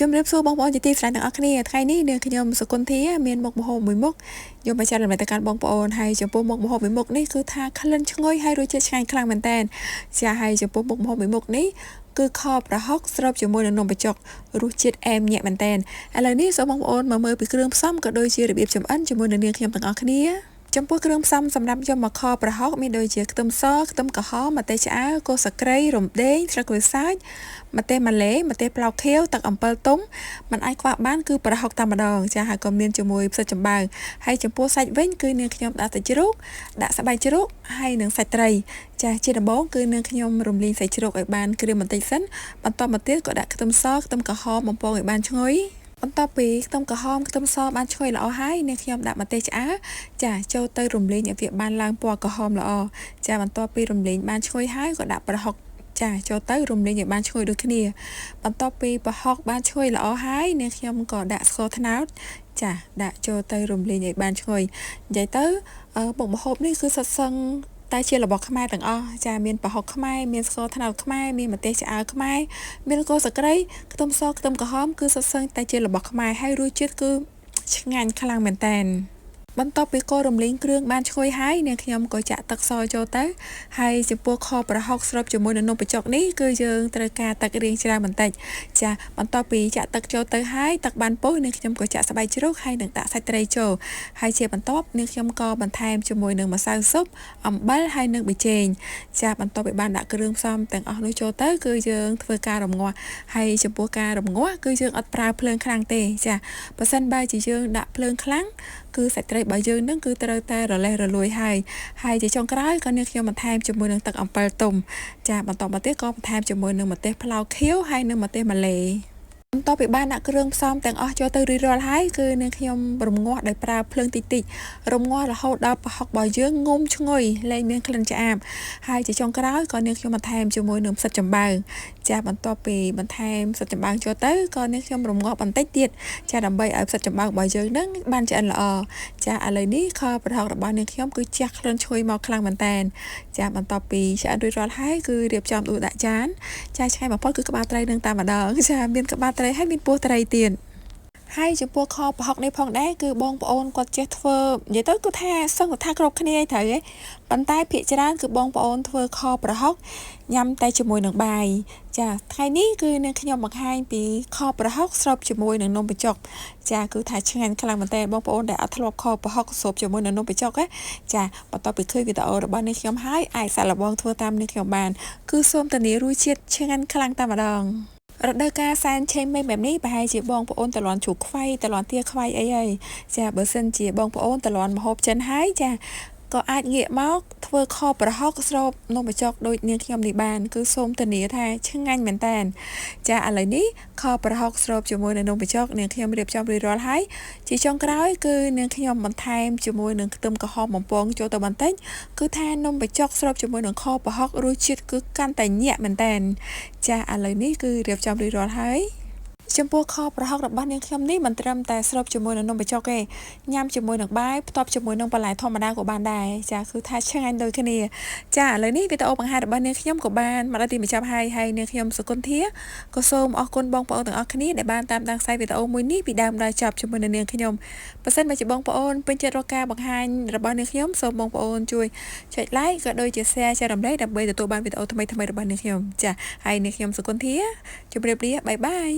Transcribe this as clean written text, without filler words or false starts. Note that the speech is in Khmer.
ជំរាបសួរបងប្អូនជាទីស្រឡាញ់ទាំងអស់គ្នាថ្ងៃនេះនាងខ្ញុំសុគន្ធាមានមុខម្ហូបមួយមុខយកមកចែករំលែកទៅកាន់បងប្អូនហើយចំពោះមុខម្ហូបមួយមុខនេះគឺថាក្លិនឈ្ងុយហើយរសជាតិឆ្ងាញ់ខ្លាំងមែនតើចាហើយចំពោះមុខម្ហូបមួយមុខនេះគឺខប្រហុកស្រូបជាមួយនឹងនំបញ្ចុករសជាតិអែមញាក់មែនតើឥឡូវនេះសូមបងប្អូនមកមើលពីគ្រឿងផ្សំក៏ដូចជារបៀបចម្អិនជាមួយនឹងនាងខ្ញុំទាំងអស់គ្នាចំពោះគ្រឿងផ្សំសម្រាប់យកមកខប្រហុកមានដូចជាខ្ទឹមសខ្ទឹមក្រហមម្ទេសឆ្អើរគល់ស្លឹកគ្រៃរំដេងស្លឹកក្រូចសើចម្ទេសម៉ាឡេម្ទេសប្លោកខៀវទឹកអំពិលទុំมันអាចខ្វះបានគឺប្រហុកតែម្ដងចាហើយក៏មានជាមួយផ្សិតចំបើងហើយចំពោះសាច់វិញគឺនាងខ្ញុំដាក់សាច់ជ្រូកដាក់ស្បែកជ្រូកហើយនិងសាច់ត្រីចាជាដំបូងគឺនាងខ្ញុំរំលីងសាច់ជ្រូកឲ្យបានក្រៀមបន្តិចសិនបន្តមកទៀតក៏ដាក់ខ្ទឹមសខ្ទឹមក្រហមបំពងឲ្យបានឈ្ងុយបន្ទាប់ពីខ្ទឹមក្រហមខ្ទឹមសបានឈ្ងុយល្អហើយនាងខ្ញុំដាក់ម្ទេសឆ្អើរចាចូលទៅរំលីងឲ្យវាបានឡើងពណ៌ក្រហមល្អចាបន្ទាប់ពីរំលីងបានឈ្ងុយហើយក៏ដាក់ប្រហុកចាចូលទៅរំលីងឲ្យបានឈ្ងុយដូចគ្នាបន្ទាប់ពីប្រហុកបានឈ្ងុយល្អហើយនាងខ្ញុំក៏ដាក់ស្ករត្នោតចាដាក់ចូលទៅរំលីងឲ្យបានឈ្ងុយនិយាយទៅមុខម្ហូបនេះគឺសុទ្ធសឹងតែជារបស់ខ្មែរទាំងអស់ចាមានប្រហុកខ្មែរមានស្ករត្នោតខ្មែរមានម្ទេសឆ្អើរខ្មែរមានគល់ស្លឹកគ្រៃខ្ទឹមសខ្ទឹមក្រហមគឺសុទ្ធសឹងតែជារបស់ខ្មែរហើយរសជាតិគឺឆ្ងាញ់ខ្លាំងមែនតើបន្ទាប់ពីកូររំលីងគ្រឿងបានឈ្ងុយហើយនាងខ្ញុំក៏ចាក់ទឹកសចូលទៅហើយចំពោះខប្រហុកស្រូបជាមួយនឹងនំបញ្ចុកនេះគឺយើងត្រូវការទឹករៀងច្រើនបន្តិចចាបន្ទាប់ពីចាក់ទឹកចូលទៅហើយទឹកបានពុះនាងខ្ញុំក៏ចាក់ស្បែកជ្រូកហើយនឹងដាក់សាច់ត្រីចូលហើយជាបន្ទាប់នាងខ្ញុំក៏បន្ថែមជាមួយនឹងម្សៅស៊ុបអំបិលហើយនឹងប៊ីចេងចាបន្ទាប់ពីបានដាក់គ្រឿងផ្សំទាំងអស់នោះចូលទៅគឺយើងធ្វើការរំងាស់ហើយចំពោះការរំងាស់គឺយើងអត់ប្រើភ្លើងខ្លាំងទេចាបើសិនបើជាយើងដាក់ភ្លើងខ្លាំងគឺសាច់ត្រីរបស់យើងនឹងគឺត្រូវតែរលេះរលួយហើយជាចុងក្រោយក៏នាងខ្ញុំបន្ថែមជាមួយនឹងទឹកអំពិលទុំចាបន្តមកទៀតក៏បន្ថែមជាមួយនឹងម្ទេសប្លោកខៀវហើយនឹងម្ទេសម៉ាឡេបន្ទាប់ពីបានដាក់គ្រឿងផ្សំទាំងអស់ចូលទៅរួចរាល់ហើយគឺនាងខ្ញុំរំងាស់ដោយប្រើភ្លើងតិចតិចរំងាស់រហូតដល់ប្រហុករបស់យើងងុំឈ្ងុយលែងមានក្លិនឆ្អាបហើយជាចុងក្រោយក៏នាងខ្ញុំបន្ថែមជាមួយនឹងផ្សិតចំបើងចាបន្ទាប់ពីបន្ថែមផ្សិតចំបើងចូលទៅក៏នាងខ្ញុំរំងាស់បន្តិចទៀតចាដើម្បីឲ្យផ្សិតចំបើងរបស់យើងនឹងបានឆ្អិនល្អចាឥឡូវនេះខប្រហុករបស់នាងខ្ញុំគឺជះក្លិនឈ្ងុយមកខ្លាំងមែនតើចាបន្ទាប់ពីឆ្អិនរួចរាល់ហើយគឺរៀបចំដួសដាក់ចានចាឆ្ងាញ់បំផុតគឺក្បាលត្រីនឹងតែម្ដងចាមានក្បាលត្រីហើយមានពោះត្រីទៀតហើយចំពោះខប្រហុកនេះផងដែរគឺបងប្អូនគាត់ចេះធ្វើនិយាយទៅគឺថាសឹងថាគ្រប់គ្នាត្រូវហ៎ប៉ុន្តែភាគច្រើនគឺបងប្អូនធ្វើខប្រហុកញ៉ាំតែជាមួយនឹងបាយចាថ្ងៃនេះគឺនាងខ្ញុំបង្ហាញពីខប្រហុកស្រូបជាមួយនឹងនំបញ្ចុកចាគឺថាឆ្ងាញ់ខ្លាំងមែនតើបងប្អូនដែលអត់ធ្លាប់ខប្រហុកស្រូបជាមួយនឹងនំបញ្ចុកចាបន្ទាប់ពីឃើញវីដេអូរបស់នាងខ្ញុំហើយអាចសាកល្បងធ្វើតាមនាងខ្ញុំបានគឺសូមធានារសជាតិឆ្ងាញ់ខ្លាំងតែម្ដងរដូវកាលសែនឆេងមេបែបនេះប្រហែលជាបងប្អូនតលន់ជ្រូកខ្វៃតលន់ទាខ្វៃអីហើយចាបើសិនជាបងប្អូនតលន់ម្ហូបចិនហើយចាក៏អាចងាកមកធ្វើខប្រហុកស្រូបនំបញ្ចុកដូចនាងខ្ញុំនេះបានគឺសូមធានាថាឆ្ងាញ់មែនតើចាឥឡូវនេះខប្រហុកស្រូបជាមួយនឹងនំបញ្ចុកនាងខ្ញុំរៀបចំរួចរាល់ហើយជាចុងក្រោយគឺនាងខ្ញុំបន្ថែមជាមួយនឹងខ្ទឹមក្រហមបំពងចូលទៅបន្តិចគឺថានំបញ្ចុកស្រូបជាមួយនឹងខប្រហុករសជាតិគឺកាន់តែញាក់មែនតើចាឥឡូវនេះគឺរៀបចំរួចរាល់ហើយចំពោះខប្រហុករបស់នាងខ្ញុំនេះមិនត្រឹមតែស្រូបជាមួយនឹងនំបញ្ចុកទេញ៉ាំជាមួយនឹងបាយផ្ទាប់ជាមួយនឹងបន្លែធម្មតាក៏បានដែរចាគឺថាឆ្ងាញ់ដូចគ្នាចាឥឡូវនេះវីដេអូបង្ហាញរបស់នាងខ្ញុំក៏បានមកដល់ទីបញ្ចប់ហើយនាងខ្ញុំសុគន្ធាក៏សូមអរគុណបងប្អូនទាំងអស់គ្នាដែលបានតាមដានខ្សែវីដេអូមួយនេះពីដើមដល់ចប់ជាមួយនឹងនាងខ្ញុំបើសិនបើជាបងប្អូនពេញចិត្តរកការបង្ហាញរបស់នាងខ្ញុំសូមបងប្អូនជួយចុច like ក៏ដូចជា share ចែករំលែកដើម្បីទទួលបានវីដេអូថ្មីៗរបស់នាងខ្ញុំចាហើយនាងខ្ញុំសុគន្ធាជម្រាបលាបាយបាយ